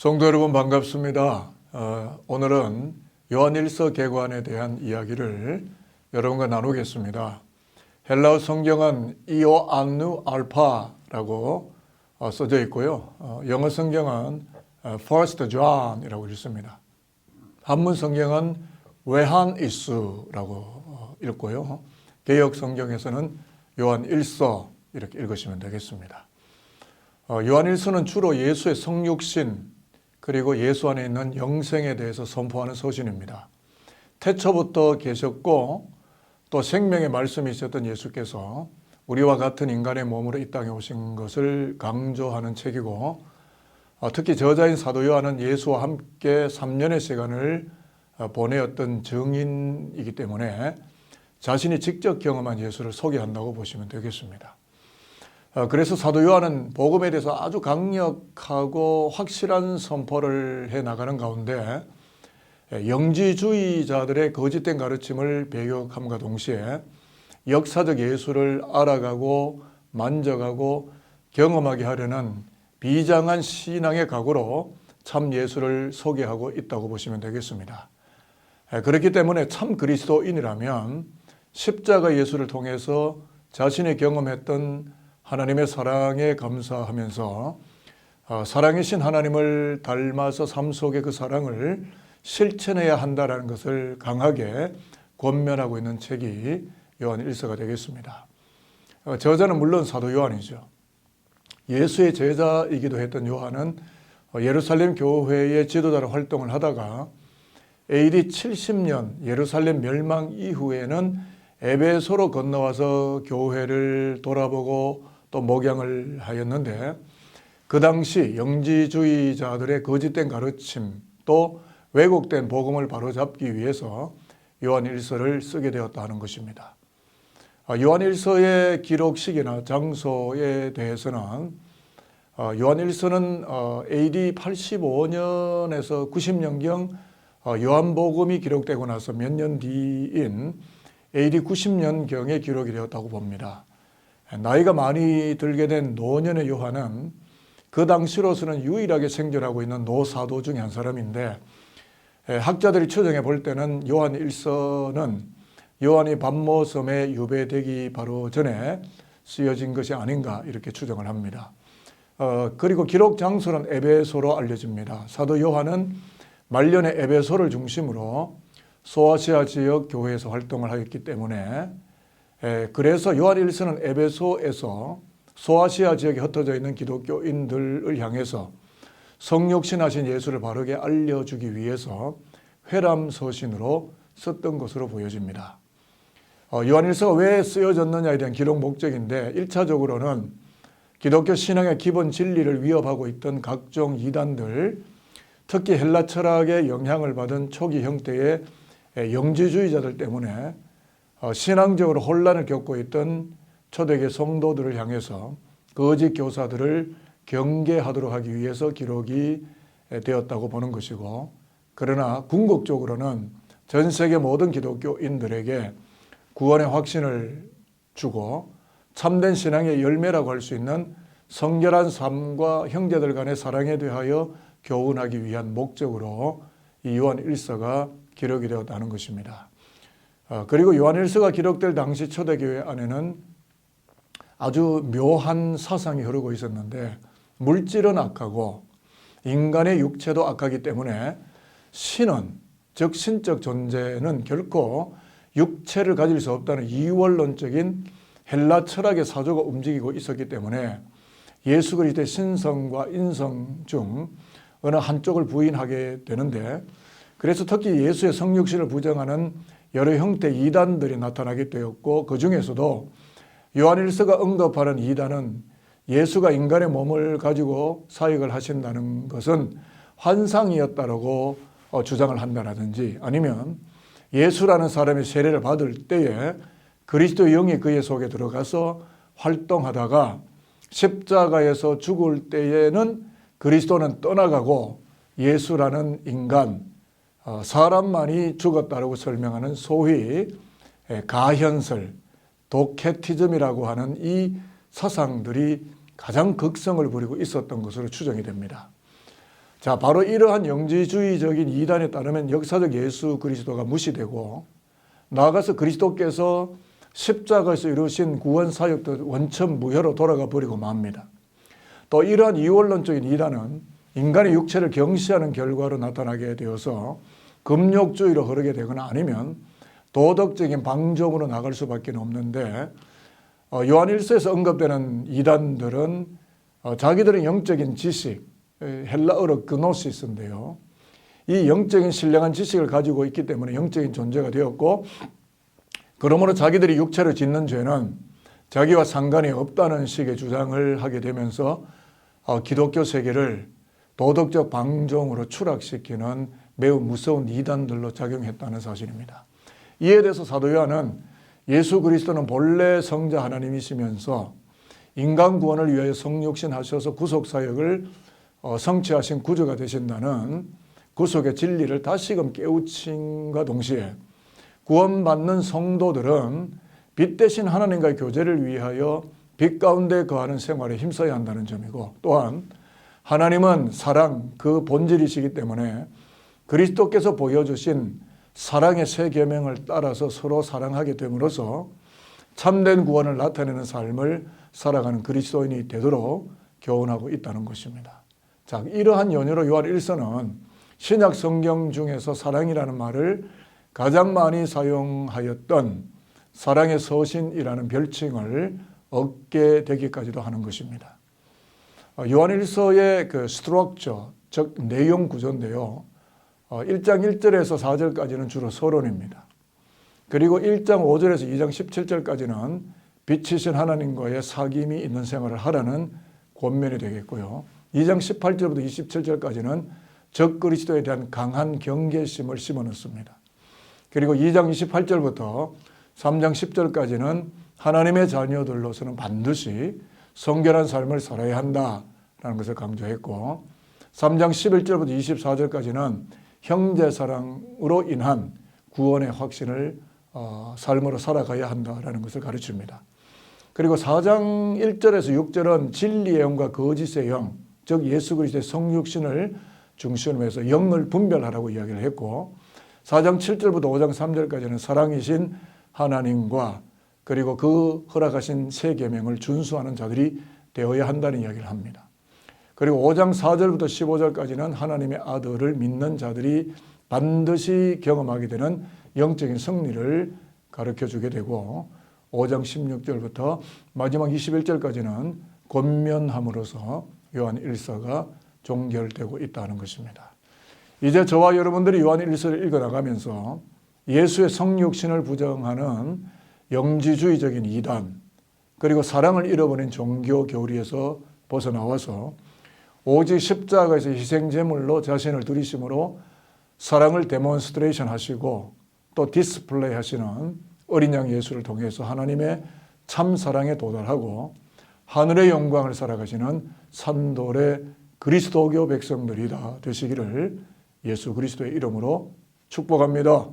성도 여러분 반갑습니다. 오늘은 요한일서 개관에 대한 이야기를 여러분과 나누겠습니다. 헬라어 성경은 이오안누 알파라고 써져 있고요. 영어 성경은 First John이라고 읽습니다. 한문 성경은 외한일서라고 읽고요. 개역 성경에서는 요한일서 이렇게 읽으시면 되겠습니다. 요한일서는 주로 예수의 성육신 그리고 예수 안에 있는 영생에 대해서 선포하는 서신입니다. 태초부터 계셨고 또 생명의 말씀이 있었던 예수께서 우리와 같은 인간의 몸으로 이 땅에 오신 것을 강조하는 책이고, 특히 저자인 사도 요한은 예수와 함께 3년의 시간을 보내었던 증인이기 때문에 자신이 직접 경험한 예수를 소개한다고 보시면 되겠습니다. 그래서 사도 요한은 복음에 대해서 아주 강력하고 확실한 선포를 해나가는 가운데 영지주의자들의 거짓된 가르침을 배격함과 동시에 역사적 예수를 알아가고 만져가고 경험하게 하려는 비장한 신앙의 각오로 참 예수를 소개하고 있다고 보시면 되겠습니다. 그렇기 때문에 참 그리스도인이라면 십자가 예수를 통해서 자신이 경험했던 하나님의 사랑에 감사하면서 사랑이신 하나님을 닮아서 삶 속에 그 사랑을 실천해야 한다는 것을 강하게 권면하고 있는 책이 요한일서가 되겠습니다. 저자는 물론 사도 요한이죠. 예수의 제자이기도 했던 요한은 예루살렘 교회의 지도자로 활동을 하다가 AD 70년 예루살렘 멸망 이후에는 에베소로 건너와서 교회를 돌아보고 또 목양을 하였는데, 그 당시 영지주의자들의 거짓된 가르침 또 왜곡된 복음을 바로잡기 위해서 요한일서를 쓰게 되었다 하는 것입니다. 요한일서의 기록 시기나 장소에 대해서는 요한일서는 AD 85년에서 90년경 요한복음이 기록되고 나서 몇 년 뒤인 AD 90년경에 기록이 되었다고 봅니다. 나이가 많이 들게 된 노년의 요한은 그 당시로서는 유일하게 생존하고 있는 노사도 중에 한 사람인데, 학자들이 추정해 볼 때는 요한일서는 요한이 밤모섬에 유배되기 바로 전에 쓰여진 것이 아닌가 이렇게 추정을 합니다. 그리고 기록 장소는 에베소로 알려집니다. 사도 요한은 말년에 에베소를 중심으로 소아시아 지역 교회에서 활동을 하였기 때문에, 그래서 요한일서는 에베소에서 소아시아 지역에 흩어져 있는 기독교인들을 향해서 성육신하신 예수를 바르게 알려주기 위해서 회람서신으로 썼던 것으로 보여집니다. 요한일서가 왜 쓰여졌느냐에 대한 기록 목적인데, 1차적으로는 기독교 신앙의 기본 진리를 위협하고 있던 각종 이단들, 특히 헬라 철학의 영향을 받은 초기 형태의 영지주의자들 때문에 신앙적으로 혼란을 겪고 있던 초대교회 성도들을 향해서 거짓 교사들을 경계하도록 하기 위해서 기록이 되었다고 보는 것이고, 그러나 궁극적으로는 전 세계 모든 기독교인들에게 구원의 확신을 주고 참된 신앙의 열매라고 할 수 있는 성결한 삶과 형제들 간의 사랑에 대하여 교훈하기 위한 목적으로 이 요한일서가 기록이 되었다는 것입니다. 그리고 요한일서가 기록될 당시 초대교회 안에는 아주 묘한 사상이 흐르고 있었는데, 물질은 악하고 인간의 육체도 악하기 때문에 신은, 즉 신적 존재는 결코 육체를 가질 수 없다는 이원론적인 헬라 철학의 사조가 움직이고 있었기 때문에 예수 그리스도의 신성과 인성 중 어느 한쪽을 부인하게 되는데, 그래서 특히 예수의 성육신을 부정하는 여러 형태 이단들이 나타나게 되었고, 그 중에서도 요한일서가 언급하는 이단은 예수가 인간의 몸을 가지고 사역을 하신다는 것은 환상이었다라고 주장을 한다든지, 아니면 예수라는 사람이 세례를 받을 때에 그리스도의 영이 그의 속에 들어가서 활동하다가 십자가에서 죽을 때에는 그리스도는 떠나가고 예수라는 인간, 사람만이 죽었다라고 설명하는 소위 가현설, 도케티즘이라고 하는 이 사상들이 가장 극성을 부리고 있었던 것으로 추정이 됩니다. 자, 바로 이러한 영지주의적인 이단에 따르면 역사적 예수 그리스도가 무시되고 나아가서 그리스도께서 십자가에서 이루신 구원 사역도 원천무효로 돌아가 버리고 맙니다. 또 이러한 이원론적인 이단은 인간의 육체를 경시하는 결과로 나타나게 되어서 금욕주의로 흐르게 되거나 아니면 도덕적인 방종으로 나갈 수밖에 없는데 요한일서에서 언급되는 이단들은 자기들의 영적인 지식, 헬라어로 그노시스인데요. 이 영적인 신령한 지식을 가지고 있기 때문에 영적인 존재가 되었고 그러므로 자기들이 육체를 짓는 죄는 자기와 상관이 없다는 식의 주장을 하게 되면서 기독교 세계를 도덕적 방종으로 추락시키는 매우 무서운 이단들로 작용했다는 사실입니다. 이에 대해서 사도 요한은 예수 그리스도는 본래 성자 하나님이시면서 인간 구원을 위하여 성육신하셔서 구속사역을 성취하신 구주가 되신다는 구속의 진리를 다시금 깨우침과 동시에 구원받는 성도들은 빛 대신 하나님과의 교제를 위하여 빛 가운데 거하는 생활에 힘써야 한다는 점이고 또한 하나님은 사랑 그 본질이시기 때문에 그리스도께서 보여주신 사랑의 새 계명을 따라서 서로 사랑하게 됨으로써 참된 구원을 나타내는 삶을 살아가는 그리스도인이 되도록 교훈하고 있다는 것입니다. 자, 이러한 연유로 요한 1서는 신약 성경 중에서 사랑이라는 말을 가장 많이 사용하였던 사랑의 서신이라는 별칭을 얻게 되기까지도 하는 것입니다. 요한 1서의 그 스트럭처, 즉 내용 구조인데요. 1장 1절에서 4절까지는 주로 서론입니다. 그리고 1장 5절에서 2장 17절까지는 빛이신 하나님과의 사귐이 있는 생활을 하라는 권면이 되겠고요. 2장 18절부터 27절까지는 적 그리스도에 대한 강한 경계심을 심어놓습니다. 그리고 2장 28절부터 3장 10절까지는 하나님의 자녀들로서는 반드시 성결한 삶을 살아야 한다라는 것을 강조했고 3장 11절부터 24절까지는 형제사랑으로 인한 구원의 확신을 삶으로 살아가야 한다라는 것을 가르칩니다. 그리고 4장 1절에서 6절은 진리의 영과 거짓의 영, 즉 예수 그리스도의 성육신을 중심으로 해서 영을 분별하라고 이야기를 했고 4장 7절부터 5장 3절까지는 사랑이신 하나님과 그리고 그 허락하신 새 계명을 준수하는 자들이 되어야 한다는 이야기를 합니다. 그리고 5장 4절부터 15절까지는 하나님의 아들을 믿는 자들이 반드시 경험하게 되는 영적인 승리를 가르쳐주게 되고 5장 16절부터 마지막 21절까지는 권면함으로써 요한 1서가 종결되고 있다는 것입니다. 이제 저와 여러분들이 요한 1서를 읽어나가면서 예수의 성육신을 부정하는 영지주의적인 이단 그리고 사랑을 잃어버린 종교 교리에서 벗어나와서 오직 십자가에서 희생제물로 자신을 드리심으로 사랑을 데몬스트레이션 하시고 또 디스플레이 하시는 어린 양 예수를 통해서 하나님의 참 사랑에 도달하고 하늘의 영광을 살아가시는 산돌의 그리스도교 백성들이 다 되시기를 예수 그리스도의 이름으로 축복합니다.